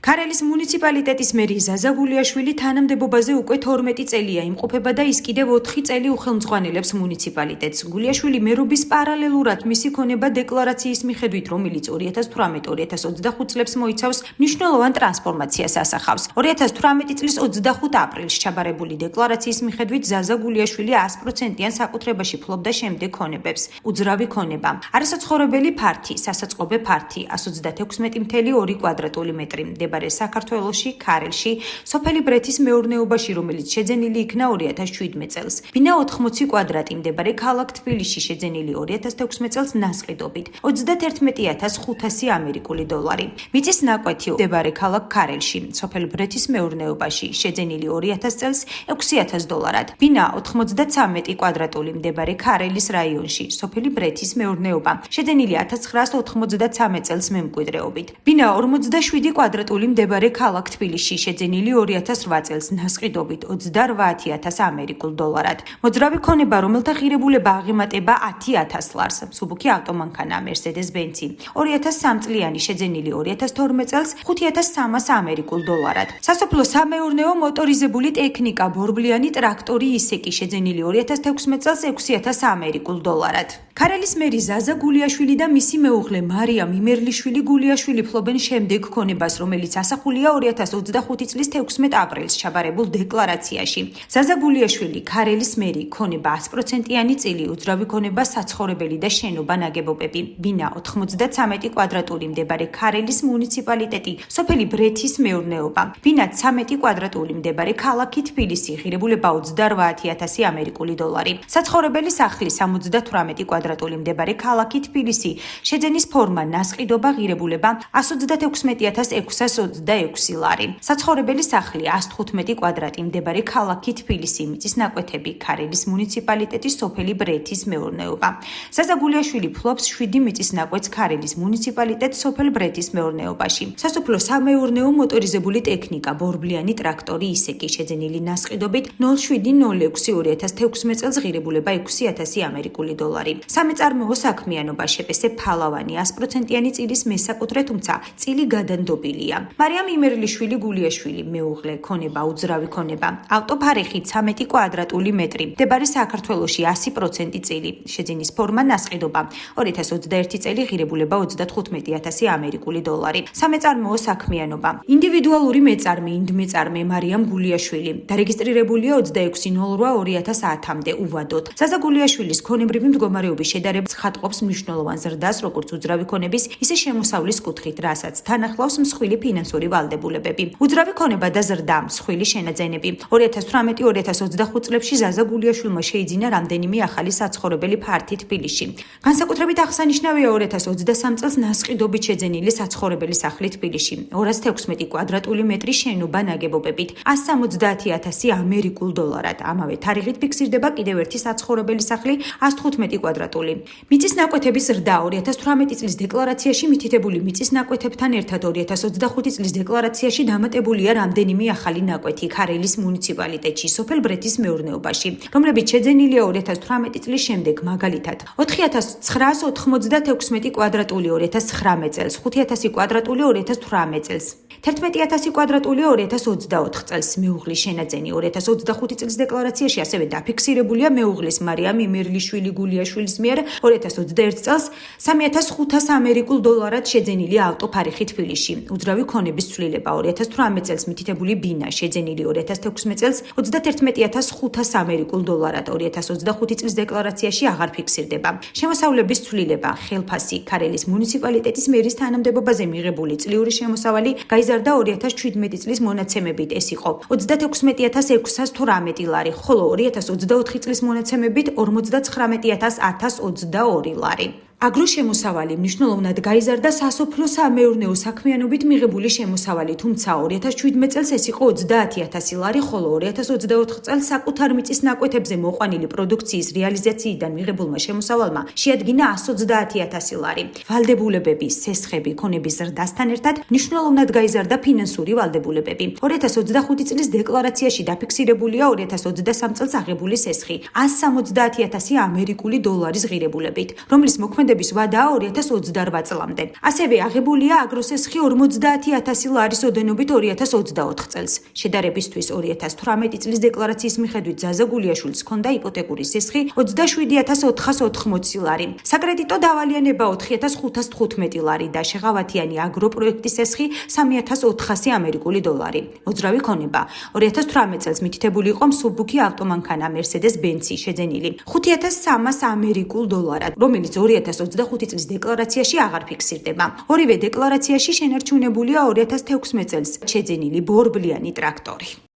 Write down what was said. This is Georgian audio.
ქარელის მუნიციპალიტეტის მერი ზაზა გულიაშვილი თანამდებობაზე უკვე 12 წელია იმყოფება და ის კიდევ 4 წელი უხელმძღვანელებს მუნიციპალიტეტს. გულიაშვილი მერობის პარალელურად მისი ქონება დეკლარაციის მიხედვით, რომელიც 2018-2025 წლებს მოიცავს, მნიშვნელოვან ტრანსფორმაციას ასახავს. 2018 წლის 25 აპრილს ჩაბარებული დეკლარაციის მიხედვით ზაზა გულიაშვილი 100%-იან საკუთრებაში ფლობდა შემდეგ ქონებებს. უძრავი ქონება, არასაცხოვრებელი ფართი, სასაწყობე ფართი, 136.2 კვადრატული მეტრი. საქართველოში, ქარელში, სოფელი ბრეთის მეურნეობაში, რომელიც შეძენილი იქნა 2017 წელს. ბინა 80 კვადრატი მდებარე ქალაქ თბილისში შეძენილი 2016 წელს ნასყიდობით 31,500 ამერიკული დოლარი. მიწის ნაკვეთი მდებარე ქალაქ ქარელში, სოფელი ბრეთის მეურნეობაში, შეძენილი 2000 წელს 6000 დოლარად. ბინა 93 კვადრატული მდებარე ქარელის რაიონში, სოფელი ბრეთის მეურნეობა, შეძენილი 1993 წელს მემკვიდრეობით. ბინა 47 კვადრატული მდებარე ქალაქ თბილისში შეძენილი 2008 წელს ნასყიდობით 28,000 ამერიკულ დოლარად. მოძრავი ქონება, რომელთა ღირებულება აღემატება 10,000 ლარს, მსუბუქი ავტომანქანა Mercedes-Benz, 2003 წლიანი შეძენილი 2012 წელს 5,300 ამერიკულ დოლარად. სასოფლო-სამეურნეო მოტორიზებული ტექნიკა, ბორბლიანი ტრაქტორი ისეკი შეძენილი 2016 წელს 6,000 ამერიკულ დოლარად. ქარელის მერი ზაზა გულიაშვილი და მისი მეუღლე მარიამ იმერლიშვილი გულიაშვილი ფლობენ შემდეგ ქონებას, რომელიც ასახულია 2025 წლის 16 აპრილს ჩაბარებულ დეკლარაციაში. ზაზა გულიაშვილი, ქარელის მერი, ქონება 100%-იანი წილი, უძრავი ქონება, საცხოვრებელი და შენობა ნაგებობები. ბინა 93 კვადრატული მდებარე ქარელის მუნიციპალიტეტი, სოფელი ბრეთის მეურნეობა. ბინა 13 კვადრატული მდებარე ქალაქი თბილისი, ღირებულება 28,000 ამერიკული დოლარი. საცხოვრებელი სახლი 78 კვადრატული მდებარე ქალაქი თბილისი, შეძენის ფორმა, ნასყიდობა, ღირებულება 126,626 ლარი. საცხოვრებელი სახლი 115 კვადრატი მდებარე ქალაქი თბილისი, მიწის ნაკვეთები, ქარელის მუნიციპალიტეტის სოფელი ბრეთის მეურნეობა. ზაზა გულიაშვილი ფლობს 7 მიწის ნაკვეთს ქარელის მუნიციპალიტეტს სოფელ ბრეთის მეურნეობაში. სასოფლო-სამეურნეო მოტორიზებული ტექნიკა, ბორბლიანი ტრაქტორი ისეკი, შეძენილი ნასყიდობით 07.06.2016 წელს, ღირებულება 6,000 ამერიკული დოლარი. სამეწარმოო საქმიანობა, შეპესე ფალავანი, 100%-იანი წილის მესაკუთრე, თუმცა წილი გადანდობილია. მარიამ იმერლიშვილი გულიაშვილი, მეუღლე, ქონება, უძრავი ქონება, ავტოფარეხი 13 კვადრატული მეტრი, მდებარე საქართველოში 100% წილი, შეძენის ფორმა, ნასყიდობა 2021 წელი, ღირებულება 35,000 ამერიკული დოლარი. სამეწარმოო საქმიანობა, ინდივიდუალური მეწარმე, ინდმეწარმე მარიამ გულიაშვილი, დარეგისტრირებულია 26.08.2010-მდე უვადოდ. ზაზა გულიაშვილის ქონებრივი მდგომარეობის შედარება ხატყოფს მნიშვნელოვან ზრდას, როგორც უძრავი ქონების, ისე შემოსავლის კუთხით, რასაც თან ახლავს მსხვილი ფინანსური ვალდებულებები. უძრავი ქონება და ზრდა, მსხვილი შენაძენები. 2018-2025 წლებში ზაზა გულიაშვილმა შეიძინა რამდენიმე ახალი საცხოვრებელი ფართი თბილისში. განსაკუთრებით აღსანიშნავია 2023 წელს ნასყიდობით შეძენილი საცხოვრებელი სახლი თბილისში, 216 კვადრატული მეტრი შენობა ნაგებობებით, 170,000 ამერიკულ დოლარად. ამავე თარიღით ფიქსირდება კიდევ ერთი საცხოვრებელი სახლი, 115 კვადრატული. მიწის ნაკვეთების ზრდა 2018 წლის დეკლარაციაში მითითებული მიწის ნაკვეთებთან ერთად 2025 წლის დეკლარაციაში დამატებულია რამდენიმე ახალი ნაკვეთი ქარელის მუნიციპალიტეტში, სოფელ ბრეთის მეურნეობაში, რომლებიც შეძენილია 2018 წლის შემდეგ, მაგალითად 4,996 კვადრატული 2019 წელს, 5,000 კვადრატული 2018 წელს, 11,000 კვადრატული 2024 წელს. მეუღლის შენაძენი 2025 წლის დეკლარაციაში ასევე დაფიქსირებულია მეუღლის მარიამ იმერლიშვილი გულიაშვილის მიერ 2021 წელს 3,500 ამერიკულ დოლარად შეძენილი ავტოფარეხი თბილისში. უძრავი ქონების ცვლილება 2018 წელს მითითებული ბინა, შეძენილი 2016 წელს 31,500 ამერიკულ დოლარად, 2025 წლის დეკლარაციაში აღარ ფიქსირდება. შემოსავლების ცვლილება, ხელფასი, ქარელის მუნიციპალიტეტის მერის თანამდებობაზე მიღებული წლიური შემოსავალი გაიზარდა 2017 წლის მონაცემებით, ეს იყო 36,618 ლარი, ხოლო 2024 წლის მონაცემებით 59,122 ლარი. აგროშემოსავალი მნიშვნელოვნად გაიზარდა სასოფლო-სამეურნეო საქმიანობით მიღებული შემოსავალი, თუმცა 2017 წელს ეს იყო 30,000 ლარი, ხოლო 2024 წელს საკუთარ მიწის ნაკვეთებზე მოყვანილი პროდუქციის რეალიზაციიდან მიღებულმა შემოსავალმა შეადგინა 130,000 ლარი. ვალდებულებები, სესხები, ქონების ზრდასთან ერთად მნიშვნელოვნად გაიზარდა ფინანსური ვალდებულებები. 2025 წლის დეკლარაციაში დაფიქსირებულია 2023 წელს აღებული სესხი 170,000 ამერიკული დოლარის ღირებულებით, რომლის მოქმედება განხილვის ვადაა 2028 წლამდე. ასევე აღებულია აგროსესხი 50,000 ლარის ოდენობით 2024 წელს. შედარებისთვის 2018 წლის დეკლარაციის მიხედვით ზაზა გულიაშვილს ჰქონდა იპოთეკური სესხი 27,480 ლარი. საკრედიტო დავალიანება 4,515 ლარი და შეღავათიანი აგროპროექტის სესხი 3,400 ამერიკული დოლარი. მოძრავი ქონება 2018 წელს მითითებული იყო მსუბუქი ავტომანქანა Mercedes Benz-ი შეძენილი 5,300 ამერიკულ დოლარად, რომელიც 2025 წლის დეკლარაციაში აღარ ფიქსირდება. ორივე დეკლარაციაში შენარჩუნებულია 2016 წელს შეძენილი ბორბლიანი ტრაქტორი.